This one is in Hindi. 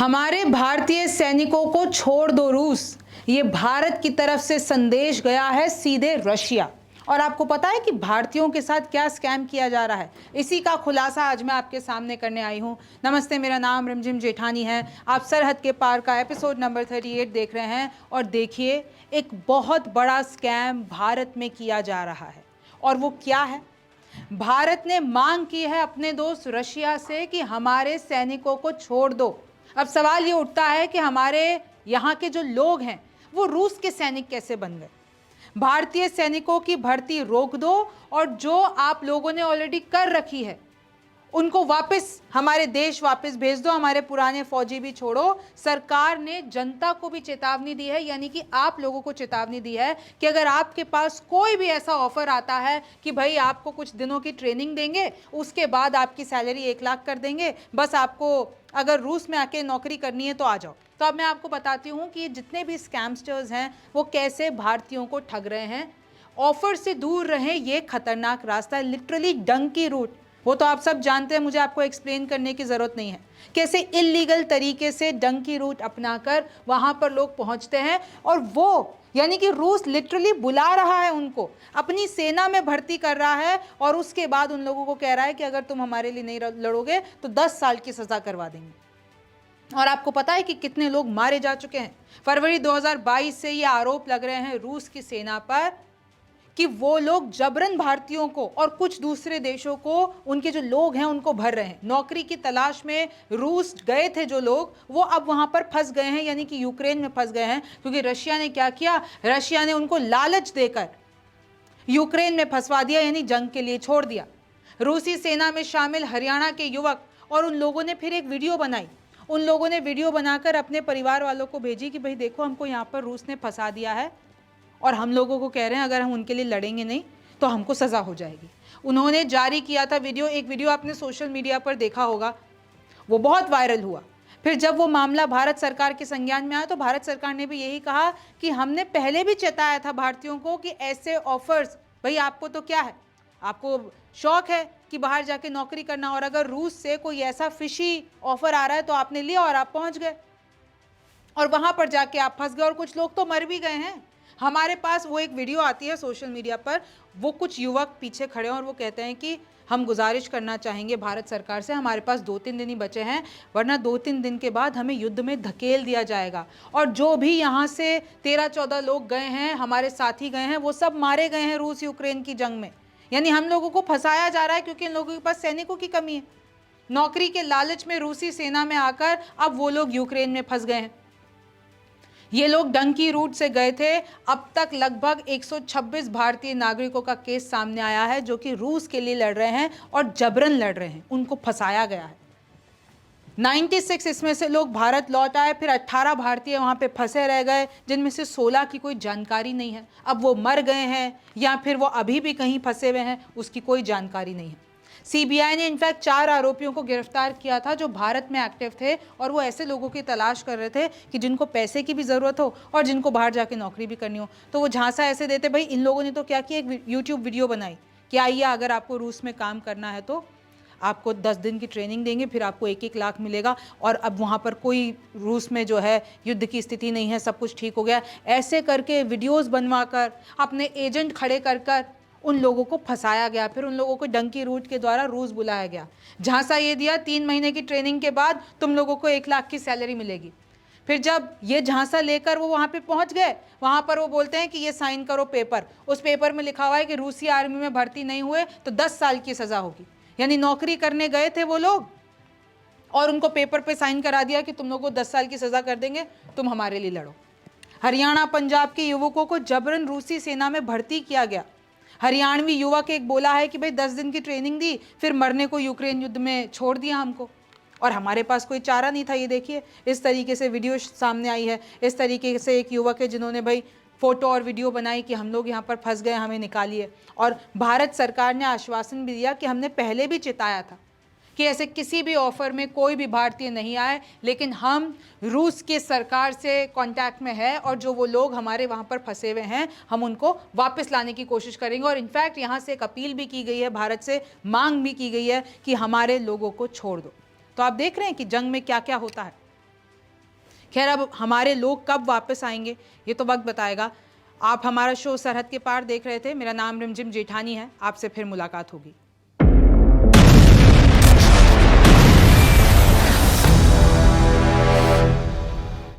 हमारे भारतीय सैनिकों को छोड़ दो रूस, ये भारत की तरफ से संदेश गया है सीधे रशिया। और आपको पता है कि भारतीयों के साथ क्या स्कैम किया जा रहा है, इसी का खुलासा आज मैं आपके सामने करने आई हूं। नमस्ते, मेरा नाम रिमझिम जेठानी है। आप सरहद के पार का एपिसोड नंबर 38 देख रहे हैं। और देखिए, एक बहुत बड़ा स्कैम भारत में किया जा रहा है। और वो क्या है? भारत ने मांग की है अपने दोस्त रशिया से कि हमारे सैनिकों को छोड़ दो। अब सवाल ये उठता है कि हमारे यहाँ के जो लोग हैं वो रूस के सैनिक कैसे बन गए? भारतीय सैनिकों की भर्ती रोक दो और जो आप लोगों ने ऑलरेडी कर रखी है उनको वापस हमारे देश वापस भेज दो, हमारे पुराने फौजी भी छोड़ो। सरकार ने जनता को भी चेतावनी दी है, यानी कि आप लोगों को चेतावनी दी है कि अगर आपके पास कोई भी ऐसा ऑफर आता है कि भाई आपको कुछ दिनों की ट्रेनिंग देंगे, उसके बाद आपकी सैलरी 1 लाख कर देंगे, बस आपको अगर रूस में आके नौकरी करनी है तो आ जाओ। तो अब मैं आपको बताती हूँ कि जितने भी स्कैमस्टर्स हैं वो कैसे भारतीयों को ठग रहे हैं। ऑफर से दूर रहें, ये खतरनाक रास्ता है, लिटरली डंकी रूट। वो तो आप सब जानते हैं, मुझे आपको एक्सप्लेन करने की ज़रूरत नहीं है कैसे इल्लीगल तरीके से डंकी रूट अपनाकर वहाँ पर लोग पहुँचते हैं। और वो यानी कि रूस लिटरली बुला रहा है उनको, अपनी सेना में भर्ती कर रहा है और उसके बाद उन लोगों को कह रहा है कि अगर तुम हमारे लिए नहीं लड़ोगे तो 10 साल की सज़ा करवा देंगे। और आपको पता है कि कितने लोग मारे जा चुके हैं? फरवरी 2022 से ये आरोप लग रहे हैं रूस की सेना पर कि वो लोग जबरन भारतीयों को और कुछ दूसरे देशों को, उनके जो लोग हैं उनको भर रहे हैं। नौकरी की तलाश में रूस गए थे जो लोग, वो अब वहां पर फंस गए हैं, यानी कि यूक्रेन में फंस गए हैं। क्योंकि रशिया ने क्या किया? रशिया ने उनको लालच देकर यूक्रेन में फंसवा दिया, यानी जंग के लिए छोड़ दिया। रूसी सेना में शामिल हरियाणा के युवक और उन लोगों ने फिर एक वीडियो बनाई। उन लोगों ने वीडियो बनाकर अपने परिवार वालों को भेजी कि भाई देखो, हमको यहाँ पर रूस ने फंसा दिया है और हम लोगों को कह रहे हैं अगर हम उनके लिए लड़ेंगे नहीं तो हमको सज़ा हो जाएगी। उन्होंने जारी किया था वीडियो, एक वीडियो आपने सोशल मीडिया पर देखा होगा, वो बहुत वायरल हुआ। फिर जब वो मामला भारत सरकार के संज्ञान में आया तो भारत सरकार ने भी यही कहा कि हमने पहले भी चेताया था भारतीयों को कि ऐसे ऑफर्स, भाई आपको तो क्या है, आपको शौक है कि बाहर जाके नौकरी करना, और अगर रूस से कोई ऐसा फिशी ऑफर आ रहा है तो आपने लिया और आप पहुंच गए और वहां पर जाके आप फंस गए और कुछ लोग तो मर भी गए हैं। हमारे पास वो एक वीडियो आती है सोशल मीडिया पर, वो कुछ युवक पीछे खड़े हैं और वो कहते हैं कि हम गुजारिश करना चाहेंगे भारत सरकार से, हमारे पास 2-3 दिन ही बचे हैं, वरना 2-3 दिन के बाद हमें युद्ध में धकेल दिया जाएगा। और जो भी यहाँ से 13-14 लोग गए हैं, हमारे साथी गए हैं, वो सब मारे गए हैं रूस यूक्रेन की जंग में। यानी हम लोगों को फंसाया जा रहा है क्योंकि इन लोगों के पास सैनिकों की कमी है। नौकरी के लालच में रूसी सेना में आकर अब वो लोग यूक्रेन में फंस गए हैं। ये लोग डंकी रूट से गए थे। अब तक लगभग 126 भारतीय नागरिकों का केस सामने आया है जो कि रूस के लिए लड़ रहे हैं और जबरन लड़ रहे हैं, उनको फंसाया गया है। 96 इसमें से लोग भारत लौट आए, फिर 18 भारतीय वहां पे फंसे रह गए, जिनमें से 16 की कोई जानकारी नहीं है। अब वो मर गए हैं या फिर वो अभी भी कहीं फंसे हुए हैं, उसकी कोई जानकारी नहीं है। सीबीआई ने इनफैक्ट 4 आरोपियों को गिरफ्तार किया था जो भारत में एक्टिव थे और वो ऐसे लोगों की तलाश कर रहे थे कि जिनको पैसे की भी ज़रूरत हो और जिनको बाहर जाके नौकरी भी करनी हो। तो वो झांसा ऐसे देते। भाई इन लोगों ने तो क्या किया, एक यूट्यूब वीडियो बनाई कि आइए अगर आपको रूस में काम करना है तो आपको 10 दिन की ट्रेनिंग देंगे, फिर आपको 1-1 लाख मिलेगा। और अब वहाँ पर कोई रूस में जो है युद्ध की स्थिति नहीं है, सब कुछ ठीक हो गया। ऐसे करके वीडियोस बनवा कर अपने एजेंट खड़े कर कर उन लोगों को फंसाया गया। फिर उन लोगों को डंकी रूट के द्वारा रूस बुलाया गया, झांसा ये दिया 3 महीने की ट्रेनिंग के बाद तुम लोगों को 1 लाख की सैलरी मिलेगी। फिर जब ये झांसा लेकर वो वहाँ पे पहुँच गए, वहाँ पर वो बोलते हैं कि ये साइन करो पेपर। उस पेपर में लिखा हुआ है कि रूसी आर्मी में भर्ती नहीं हुए तो 10 साल की सज़ा होगी। यानी नौकरी करने गए थे वो लोग और उनको पेपर पे साइन करा दिया कि तुम लोगों को 10 साल की सज़ा कर देंगे, तुम हमारे लिए लड़ो। हरियाणा पंजाब के युवकों को जबरन रूसी सेना में भर्ती किया गया। हरियाणवी युवक एक बोला है कि भाई 10 दिन की ट्रेनिंग दी, फिर मरने को यूक्रेन युद्ध में छोड़ दिया हमको और हमारे पास कोई चारा नहीं था। ये देखिए, इस तरीके से वीडियो सामने आई है। इस तरीके से एक युवक है जिन्होंने भाई फोटो और वीडियो बनाई कि हम लोग यहाँ पर फंस गए, हमें निकालिए। और भारत सरकार ने आश्वासन भी दिया कि हमने पहले भी चिताया था कि ऐसे किसी भी ऑफर में कोई भी भारतीय नहीं आए, लेकिन हम रूस के सरकार से कांटेक्ट में है और जो वो लोग हमारे वहाँ पर फंसे हुए हैं हम उनको वापस लाने की कोशिश करेंगे। और इनफैक्ट यहाँ से एक अपील भी की गई है, भारत से मांग भी की गई है कि हमारे लोगों को छोड़ दो। तो आप देख रहे हैं कि जंग में क्या क्या होता है। खैर, अब हमारे लोग कब वापस आएंगे ये तो वक्त बताएगा। आप हमारा शो सरहद के पार देख रहे थे। मेरा नाम रिमझिम जेठानी है। आपसे फिर मुलाकात होगी।